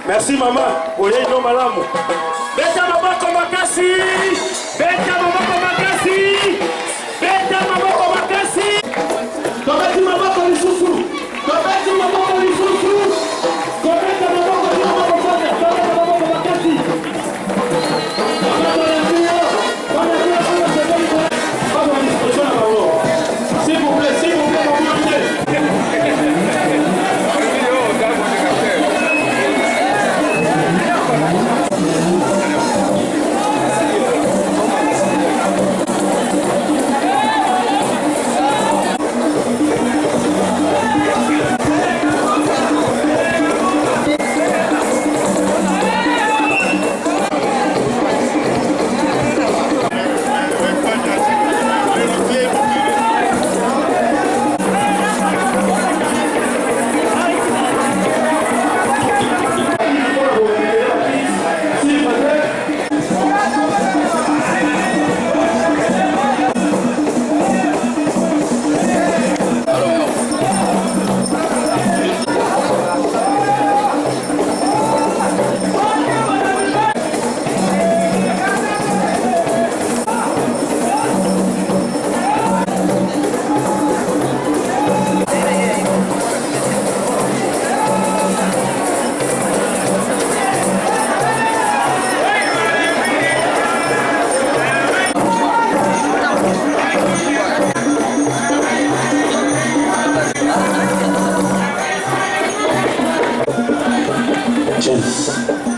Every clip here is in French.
Merci maman, oye no malamu. Beta maboko makasi. Beta maboko makasi. Beta maboko makasi. Tobeti maboko lisusu. Tobeti maboko lisusu. Tobeti maboko lisusu. Tobeti maboko makasi. S'il vous plaît, s'il vous plaît,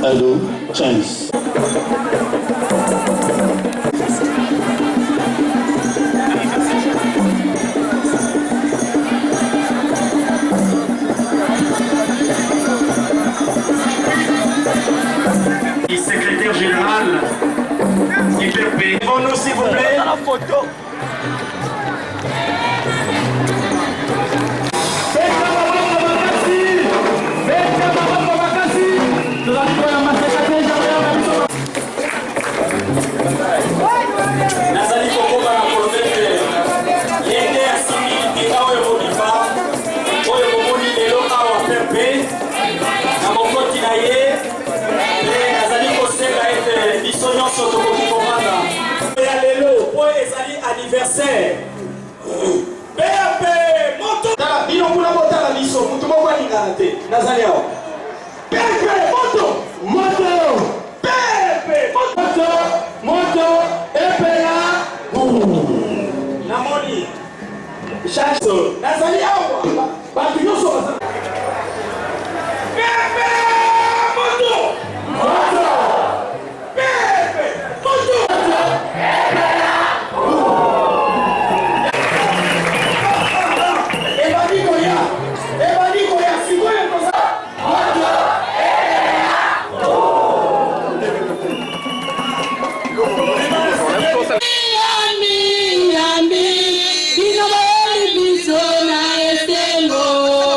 Hello, chance. Secrétaire général, IPP. Devant nous, s'il vous plaît. La photo. Anniversaire. Pepe, moto. Bino kuna mota la biso, mutu moko alingate. Nazali awa. Pepe, moto. Moto. Pepe, moto. Moto. Epela. Namoni. Chaso. Nazali awa. Batu yoso bazali. Pepe, moto. Moto. Pepe, moto. Yambi, Dino Bali Biso na Esengo.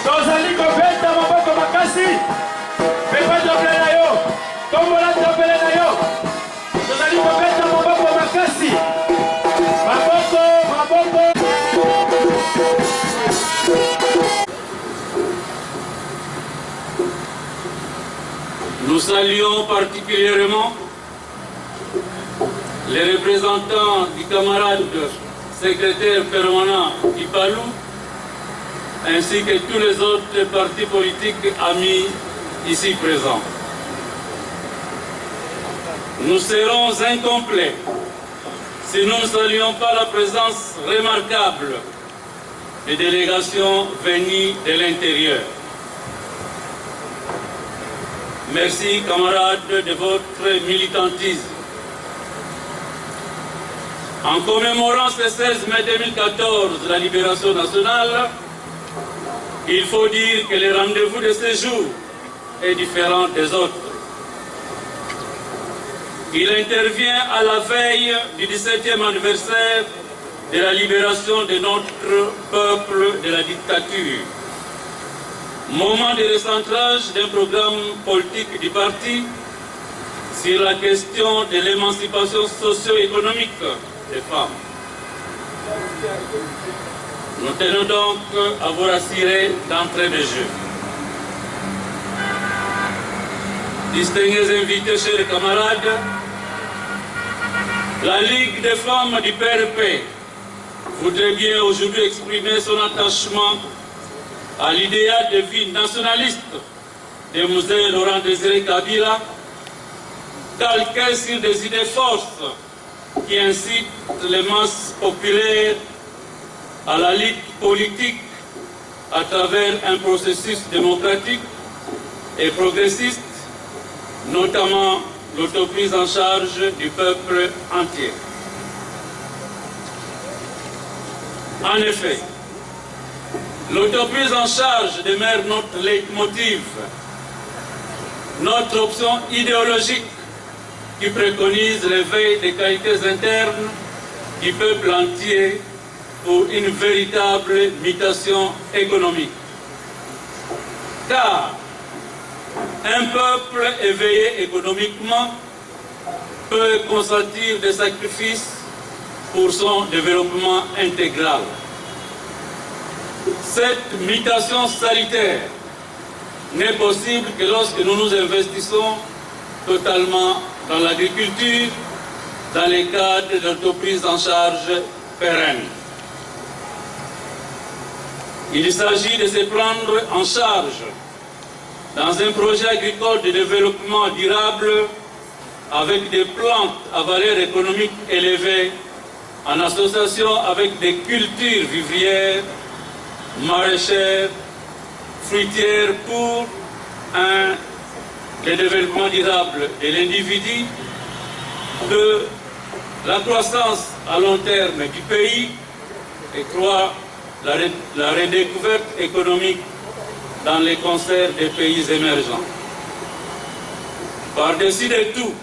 tozali kobeta maboko makasi pepa topele na yo tombola topele na yo tozali kobeta maboko makasi maboko Nous saluons particulièrement les représentants du camarade secrétaire permanent du Palou, ainsi que tous les autres partis politiques amis ici présents. Nous serons incomplets si nous ne saluons pas la présence remarquable des délégations venues de l'intérieur. Merci, camarades, de votre militantisme. En commémorant ce 16 mai 2014, la libération nationale, il faut dire que le rendez-vous de ce jour est différent des autres. Il intervient à la veille du 17e anniversaire de la libération de notre peuple de la dictature. Moment de recentrage d'un programme politique du parti sur la question de l'émancipation socio-économique des femmes. Nous tenons donc à vous rassurer d'entrée de jeu. Distingués invités, chers camarades, la Ligue des femmes du PRP voudrait bien aujourd'hui exprimer son attachement à l'idéal de vie nationaliste de Mzee Laurent Désiré Kabila, calqué sur des idées fortes qui incitent les masses populaires à la lutte politique à travers un processus démocratique et progressiste, notamment l'autoprise en charge du peuple entier. En effet, l'autoprise en charge demeure notre leitmotiv, notre option idéologique qui préconise l'éveil des qualités internes du peuple entier pour une véritable mutation économique. Car un peuple éveillé économiquement peut consentir des sacrifices pour son développement intégral. Cette mutation salutaire n'est possible que lorsque nous nous investissons totalement dans l'agriculture, dans les cadres de l'autoprise en charge pérenne. Il s'agit de se prendre en charge dans un projet agricole de développement durable avec des plantes à valeur économique élevée en association avec des cultures vivrières, maraîchères, fruitières pour le développement durable de l'individu, de la croissance à long terme du pays et croit la redécouverte économique dans les concerts des pays émergents. Par-dessus de tout,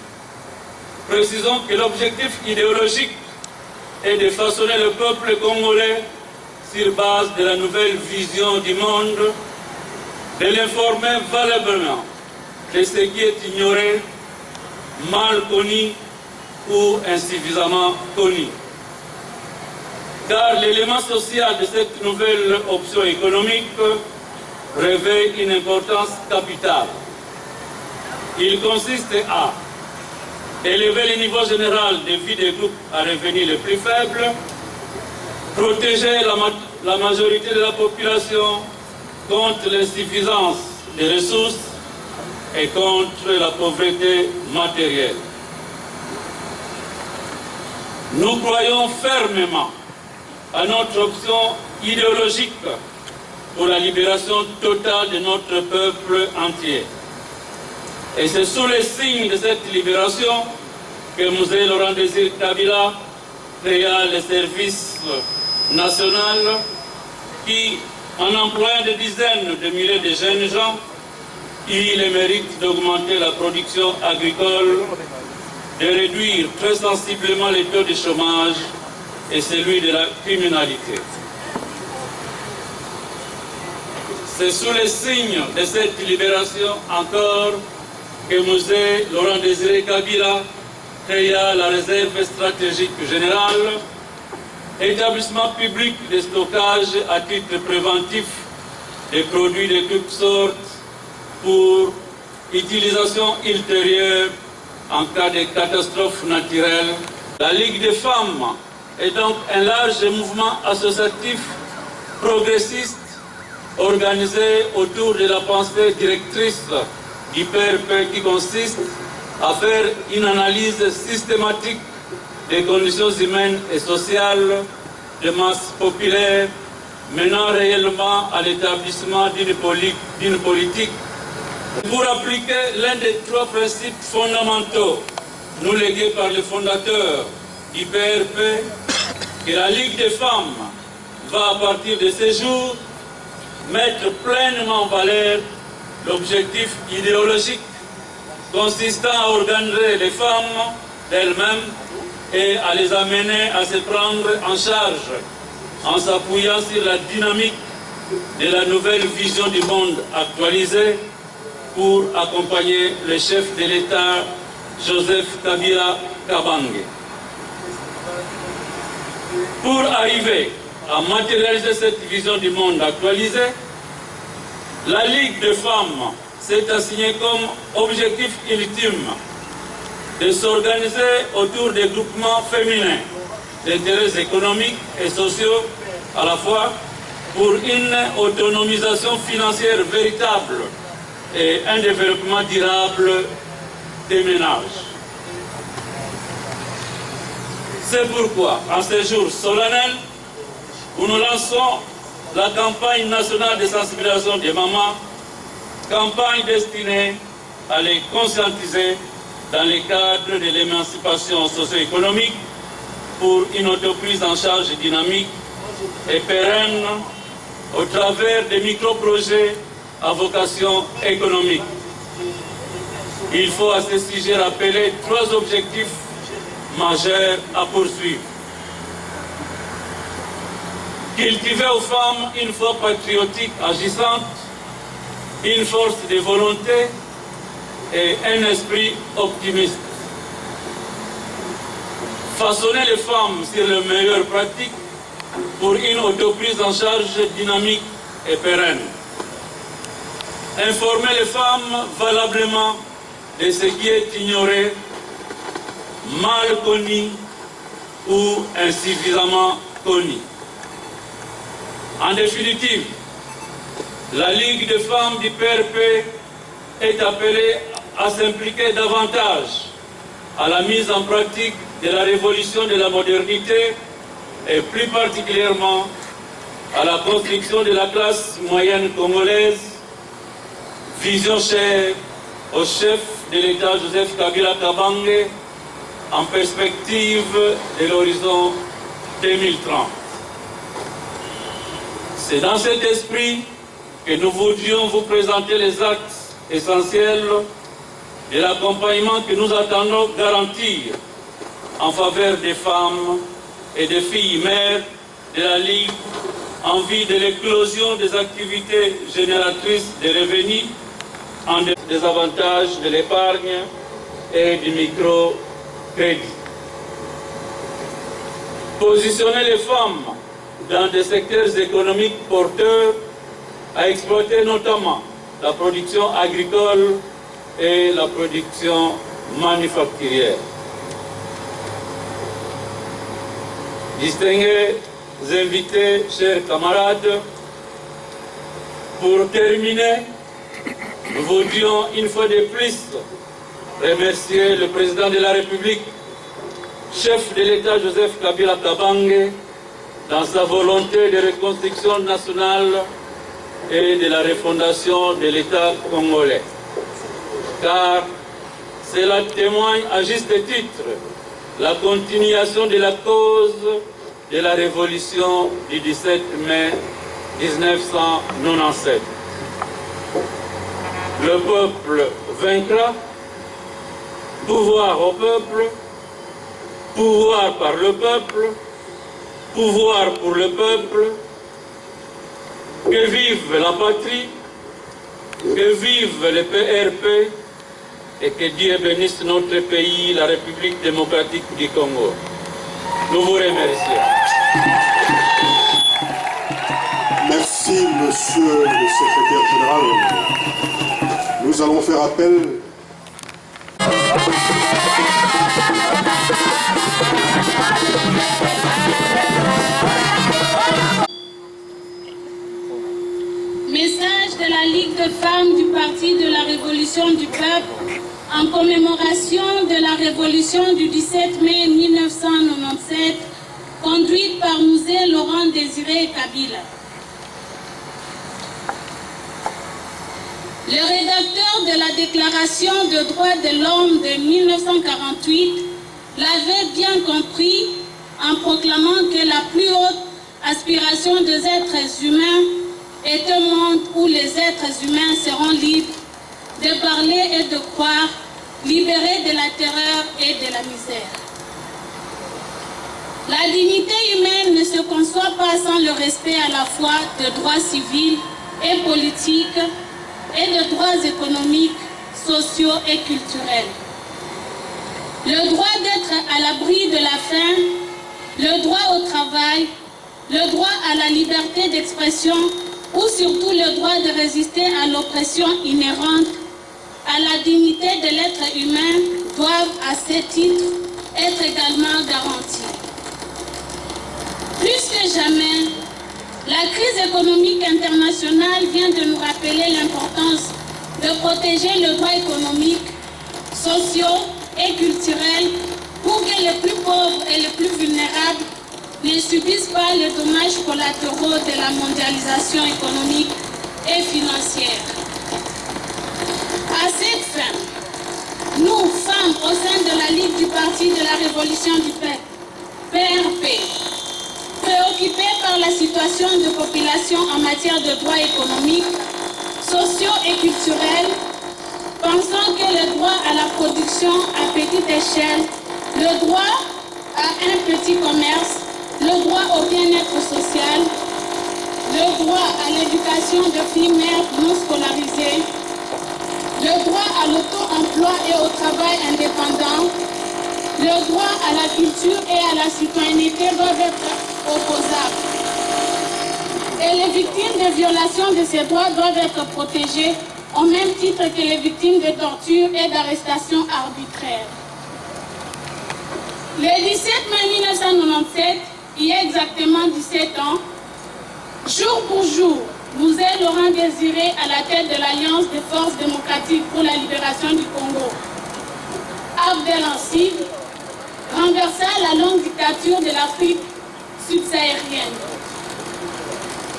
précisons que l'objectif idéologique est de façonner le peuple congolais sur base de la nouvelle vision du monde, de l'informer valablement de ce qui est ignoré, mal connu ou insuffisamment connu. Car l'élément social de cette nouvelle option économique revêt une importance capitale. Il consiste à élever le niveau général de vie des groupes à revenus les plus faibles, protéger la majorité de la population contre l'insuffisance des ressources et contre la pauvreté matérielle. Nous croyons fermement à notre option idéologique pour la libération totale de notre peuple entier. Et c'est sous les signes de cette libération que Mzee Laurent Désiré Kabila créa le service national qui, en employant des dizaines de milliers de jeunes gens, eut le mérite d'augmenter la production agricole, de réduire très sensiblement les taux de chômage et celui de la criminalité. C'est sous les signes de cette libération encore que Musée Laurent Désiré Kabila créa la réserve stratégique générale, établissement public de stockage à titre préventif des produits de toutes sortes pour utilisation ultérieure en cas de catastrophe naturelle. La Ligue des femmes est donc un large mouvement associatif progressiste organisé autour de la pensée directrice du PRP qui consiste à faire une analyse systématique des conditions humaines et sociales de masse populaire menant réellement à l'établissement d'une politique pour appliquer l'un des trois principes fondamentaux nous légués par les fondateurs du PRP, que la Ligue des femmes va à partir de ces jours mettre pleinement en valeur l'objectif idéologique consistant à organiser les femmes d'elles-mêmes et à les amener à se prendre en charge en s'appuyant sur la dynamique de la nouvelle vision du monde actualisée pour accompagner le chef de l'État Joseph Kabila Kabange. Pour arriver à matérialiser cette vision du monde actualisé, la Ligue des femmes s'est assignée comme objectif ultime de s'organiser autour des groupements féminins d'intérêts économiques et sociaux à la fois pour une autonomisation financière véritable et un développement durable des ménages. C'est pourquoi, en ce jour solennel, où nous lançons la campagne nationale de sensibilisation des mamans, campagne destinée à les conscientiser dans le cadre de l'émancipation socio-économique pour une autoprise en charge dynamique et pérenne au travers des micro-projets à vocation économique. Il faut à ce sujet rappeler trois objectifs majeurs à poursuivre. Cultiver aux femmes une foi patriotique agissante, une force de volonté et un esprit optimiste. Façonner les femmes sur les meilleures pratiques pour une autoprise en charge dynamique et pérenne. Informer les femmes valablement de ce qui est ignoré, mal connu ou insuffisamment connu. En définitive, la Ligue des femmes du PRP est appelée à s'impliquer davantage à la mise en pratique de la révolution de la modernité et plus particulièrement à la construction de la classe moyenne congolaise, vision chère au chef de l'État Joseph Kabila Kabange en perspective de l'horizon 2030. C'est dans cet esprit que nous voudrions vous présenter les axes essentiels de l'accompagnement que nous attendons garantir en faveur des femmes et des filles mères de la Ligue en vue de l'éclosion des activités génératrices de revenus en des avantages de l'épargne et du microcrédit. Positionner les femmes dans des secteurs économiques porteurs à exploiter notamment la production agricole et la production manufacturière. Distingués invités, chers camarades, pour terminer, nous voudrions une fois de plus remercier le président de la République, chef de l'État Joseph Kabila Kabange, dans sa volonté de reconstruction nationale et de la refondation de l'État congolais. Car cela témoigne à juste titre la continuation de la cause de la révolution du 17 mai 1997. Le peuple vaincra, pouvoir au peuple, pouvoir par le peuple, pouvoir pour le peuple, Que vive la patrie, que vive le PRP et que Dieu bénisse notre pays, la République démocratique du Congo. Nous vous remercions. Merci, monsieur le secrétaire général. Nous allons faire appel. Message de la Ligue de femmes du Parti de la Révolution du Peuple en commémoration de la révolution du 17 mai 1997 conduite par Mouzé Laurent Désiré Kabila. Le rédacteur de la Déclaration des droits de l'homme de 1948 l'avait bien compris en proclamant que la plus haute aspiration des êtres humains est un monde où les êtres humains seront libres de parler et de croire, libérés de la terreur et de la misère. La dignité humaine ne se conçoit pas sans le respect à la fois de droits civils et politiques et de droits économiques, sociaux et culturels. Le droit d'être à l'abri de la faim, le droit au travail, le droit à la liberté d'expression ou surtout le droit de résister à l'oppression inhérente à la dignité de l'être humain doivent à ce titre être également garantis. Plus que jamais, la crise économique internationale vient de nous rappeler l'importance de protéger le droit économique, social et culturel pour que les plus pauvres et les plus vulnérables ne subissent pas les dommages collatéraux de la mondialisation économique et financière. À cette fin, nous, femmes au sein de la Ligue du Parti de la Révolution du Peuple, PRP, préoccupées par la situation de population en matière de droits économiques, sociaux et culturels, pensant que le droit à la production à petite échelle, le droit à un petit commerce, le droit au bien-être social, le droit à l'éducation de filles mères non scolarisées, le droit à l'auto-emploi et au travail indépendant, le droit à la culture et à la citoyenneté doivent être opposables. Et les victimes de violations de ces droits doivent être protégées au même titre que les victimes de torture et d'arrestations arbitraires. Le 17 mai 1997, il y a exactement 17 ans, jour pour jour, Mouzé Laurent Désiré à la tête de l'Alliance des forces démocratiques pour la libération du Congo, Abdel Ansib, renversa la longue dictature de l'Afrique subsaharienne.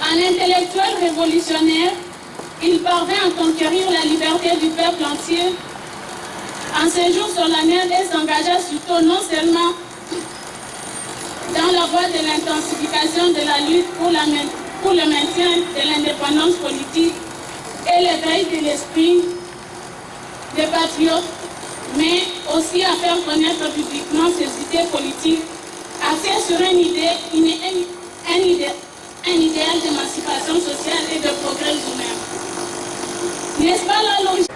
Un intellectuel révolutionnaire, il parvint à conquérir la liberté du peuple entier. En ce jour solennel, il s'engagea surtout non seulement dans la voie de l'intensification de la lutte pour le maintien de l'indépendance politique et l'éveil de l'esprit des patriotes, mais aussi à faire connaître publiquement ses idées politiques, axées sur un idéal d'émancipation sociale et de progrès humain. N'est-ce pas là l'origine?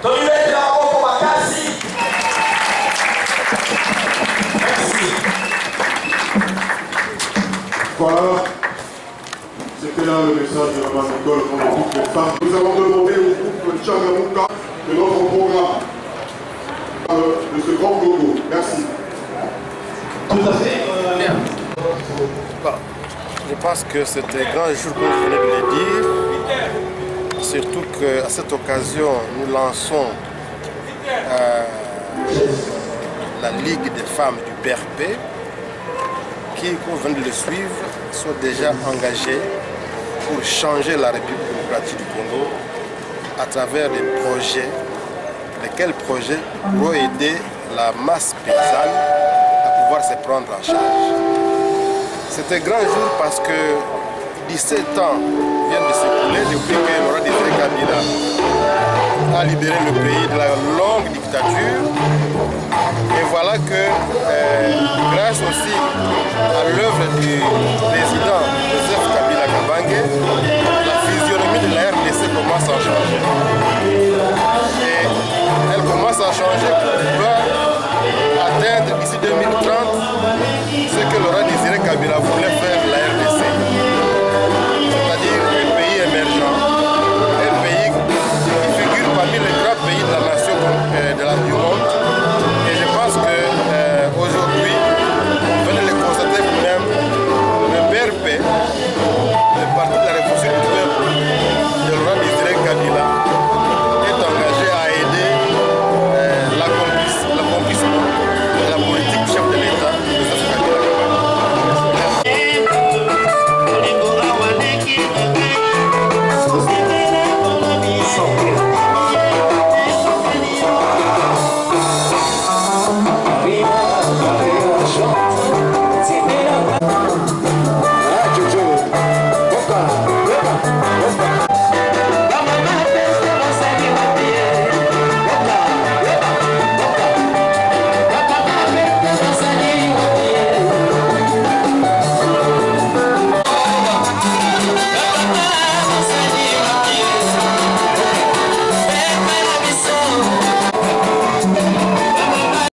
Voilà, c'était là le message de Mme Nicole pour toutes les femmes. Nous avons demandé au groupe Tchagamouka de notre programme de ce grand logo. Merci. Tout à fait. Je pense que c'est un grand jour, comme vous venez de le dire. Surtout qu'à cette occasion, nous lançons la Ligue des femmes du PRP qui, comme vous venez de le suivre, sont déjà engagées pour changer la République démocratique du Congo à travers des projets, lesquels projets vont aider la masse paysanne à pouvoir se prendre en charge. C'est un grand jour parce que 17 ans viennent de s'écouler depuis que Laurent Désiré Kabila a libéré le pays de la longue dictature. Et voilà que, grâce aussi à l'œuvre du président Joseph Kabila Kabange, la fusion famille de la